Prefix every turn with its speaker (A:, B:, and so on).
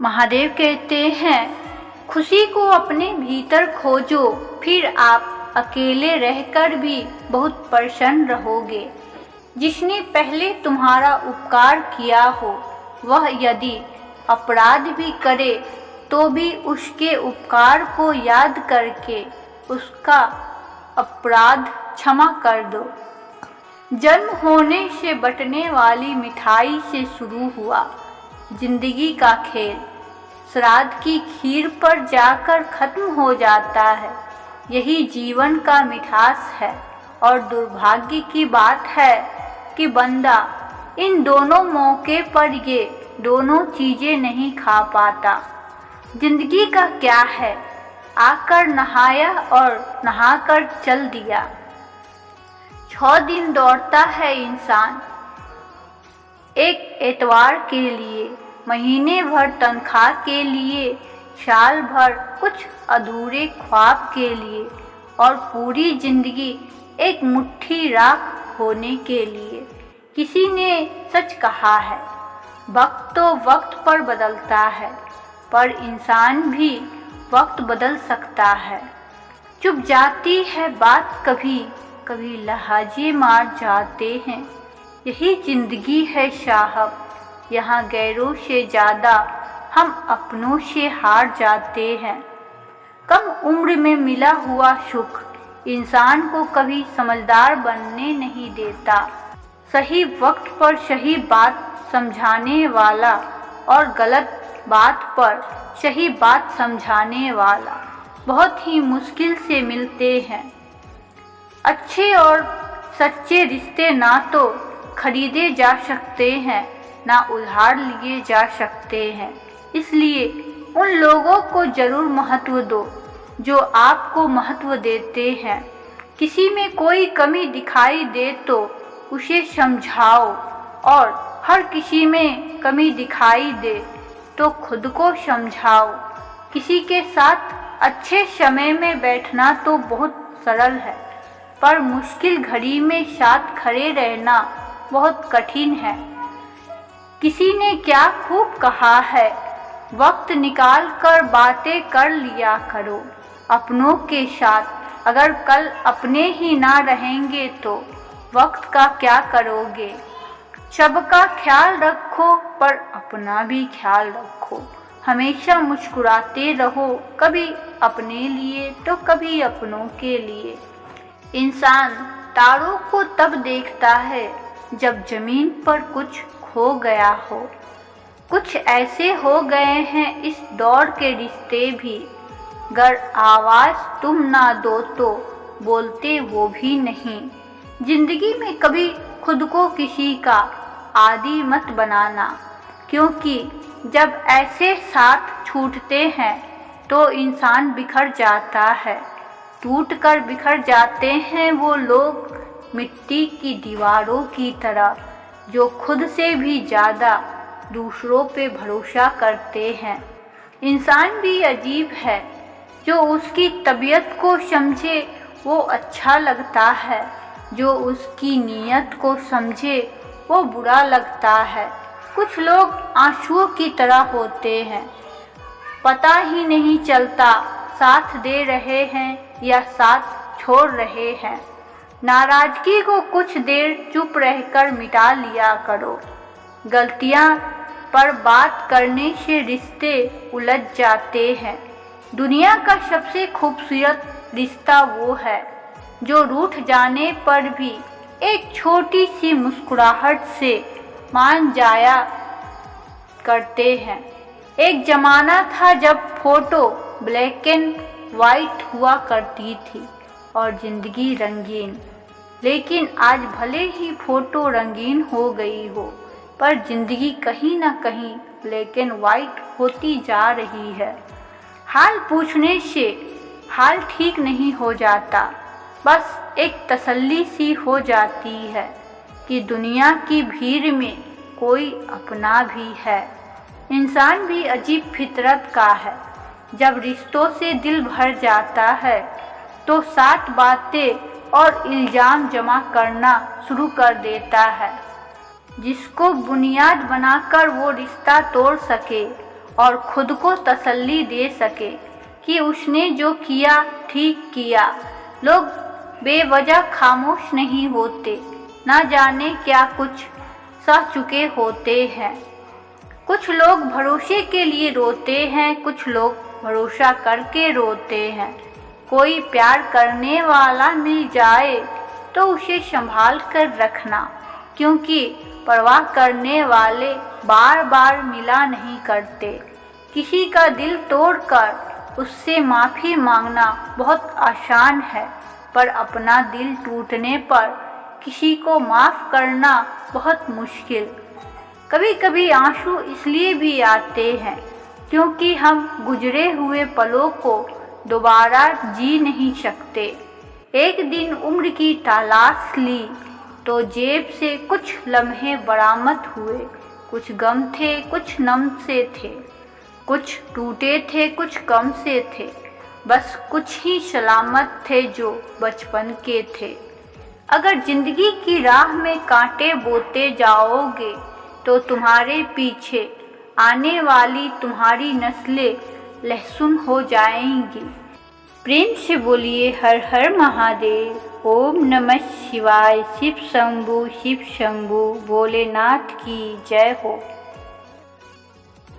A: महादेव कहते हैं, खुशी को अपने भीतर खोजो, फिर आप अकेले रहकर भी बहुत प्रसन्न रहोगे। जिसने पहले तुम्हारा उपकार किया हो, वह यदि अपराध भी करे तो भी उसके उपकार को याद करके उसका अपराध क्षमा कर दो। जन्म होने से बंटने वाली मिठाई से शुरू हुआ जिंदगी का खेल, श्राद्ध की खीर पर जाकर खत्म हो जाता है। यही जीवन का मिठास है और दुर्भाग्य की बात है कि बंदा इन दोनों मौके पर ये दोनों चीज़ें नहीं खा पाता। जिंदगी का क्या है, आकर नहाया और नहाकर चल दिया। 6 दिन दौड़ता है इंसान एक एतवार के लिए, महीने भर तनख्वाह के लिए, साल भर कुछ अधूरे ख्वाब के लिए और पूरी जिंदगी एक मुट्ठी राख होने के लिए। किसी ने सच कहा है, वक्त तो वक्त पर बदलता है, पर इंसान भी वक्त बदल सकता है। चुप जाती है बात, कभी कभी लहजे मार जाते हैं। यही जिंदगी है साहब, यहाँ गैरों से ज़्यादा हम अपनों से हार जाते हैं। कम उम्र में मिला हुआ सुख इंसान को कभी समझदार बनने नहीं देता। सही वक्त पर सही बात समझाने वाला और गलत बात पर सही बात समझाने वाला बहुत ही मुश्किल से मिलते हैं। अच्छे और सच्चे रिश्ते ना तो खरीदे जा सकते हैं, ना उधार लिए जा सकते हैं। इसलिए उन लोगों को ज़रूर महत्व दो जो आपको महत्व देते हैं। किसी में कोई कमी दिखाई दे तो उसे समझाओ, और हर किसी में कमी दिखाई दे तो खुद को समझाओ। किसी के साथ अच्छे समय में बैठना तो बहुत सरल है, पर मुश्किल घड़ी में साथ खड़े रहना बहुत कठिन है। किसी ने क्या खूब कहा है, वक्त निकाल कर बातें कर लिया करो अपनों के साथ। अगर कल अपने ही ना रहेंगे तो वक्त का क्या करोगे। सबका ख्याल रखो पर अपना भी ख्याल रखो। हमेशा मुस्कुराते रहो, कभी अपने लिए तो कभी अपनों के लिए। इंसान तारों को तब देखता है जब जमीन पर कुछ खो गया हो। कुछ ऐसे हो गए हैं इस दौर के रिश्ते भी, गर आवाज़ तुम ना दो तो बोलते वो भी नहीं। जिंदगी में कभी खुद को किसी का आदी मत बनाना, क्योंकि जब ऐसे साथ छूटते हैं तो इंसान बिखर जाता है। टूट कर बिखर जाते हैं वो लोग मिट्टी की दीवारों की तरह, जो खुद से भी ज़्यादा दूसरों पे भरोसा करते हैं। इंसान भी अजीब है, जो उसकी तबीयत को समझे वो अच्छा लगता है, जो उसकी नीयत को समझे वो बुरा लगता है। कुछ लोग आंसुओं की तरह होते हैं, पता ही नहीं चलता साथ दे रहे हैं या साथ छोड़ रहे हैं। नाराज़गी को कुछ देर चुप रहकर मिटा लिया करो। गलतियाँ पर बात करने से रिश्ते उलझ जाते हैं। दुनिया का सबसे खूबसूरत रिश्ता वो है जो रूठ जाने पर भी एक छोटी सी मुस्कुराहट से मान जाया करते हैं। एक ज़माना था जब फ़ोटो ब्लैक एंड वाइट हुआ करती थी और ज़िंदगी रंगीन। लेकिन आज भले ही फ़ोटो रंगीन हो गई हो, पर ज़िंदगी कहीं ना कहीं ब्लैक एंड वाइट होती जा रही है। हाल पूछने से हाल ठीक नहीं हो जाता, बस एक तसल्ली सी हो जाती है कि दुनिया की भीड़ में कोई अपना भी है। इंसान भी अजीब फितरत का है। जब रिश्तों से दिल भर जाता है तो 7 बातें और इल्ज़ाम जमा करना शुरू कर देता है। जिसको बुनियाद बनाकर वो रिश्ता तोड़ सके और खुद को तसल्ली दे सके कि उसने जो किया ठीक किया। लोग बेवजह खामोश नहीं होते, ना जाने क्या कुछ सह चुके होते हैं। कुछ लोग भरोसे के लिए रोते हैं, कुछ लोग भरोसा करके रोते हैं। कोई प्यार करने वाला मिल जाए तो उसे संभाल कर रखना, क्योंकि परवाह करने वाले बार बार मिला नहीं करते। किसी का दिल तोड़कर उससे माफ़ी मांगना बहुत आसान है, पर अपना दिल टूटने पर किसी को माफ़ करना बहुत मुश्किल। कभी कभी आंसू इसलिए भी आते हैं क्योंकि हम गुजरे हुए पलों को दोबारा जी नहीं सकते। एक दिन उम्र की तलाश ली तो जेब से कुछ लम्हे बरामद हुए। कुछ गम थे, कुछ नम से थे, कुछ टूटे थे, कुछ कम से थे। बस कुछ ही सलामत थे जो बचपन के थे। अगर जिंदगी की राह में कांटे बोते जाओगे तो तुम्हारे पीछे आने वाली तुम्हारी नस्लें लहसुन हो जाएंगी। प्रेम से बोलिए हर हर महादेव। ओम नमः शिवाय। शिव शंभु, शिव शंभु। भोलेनाथ की जय हो।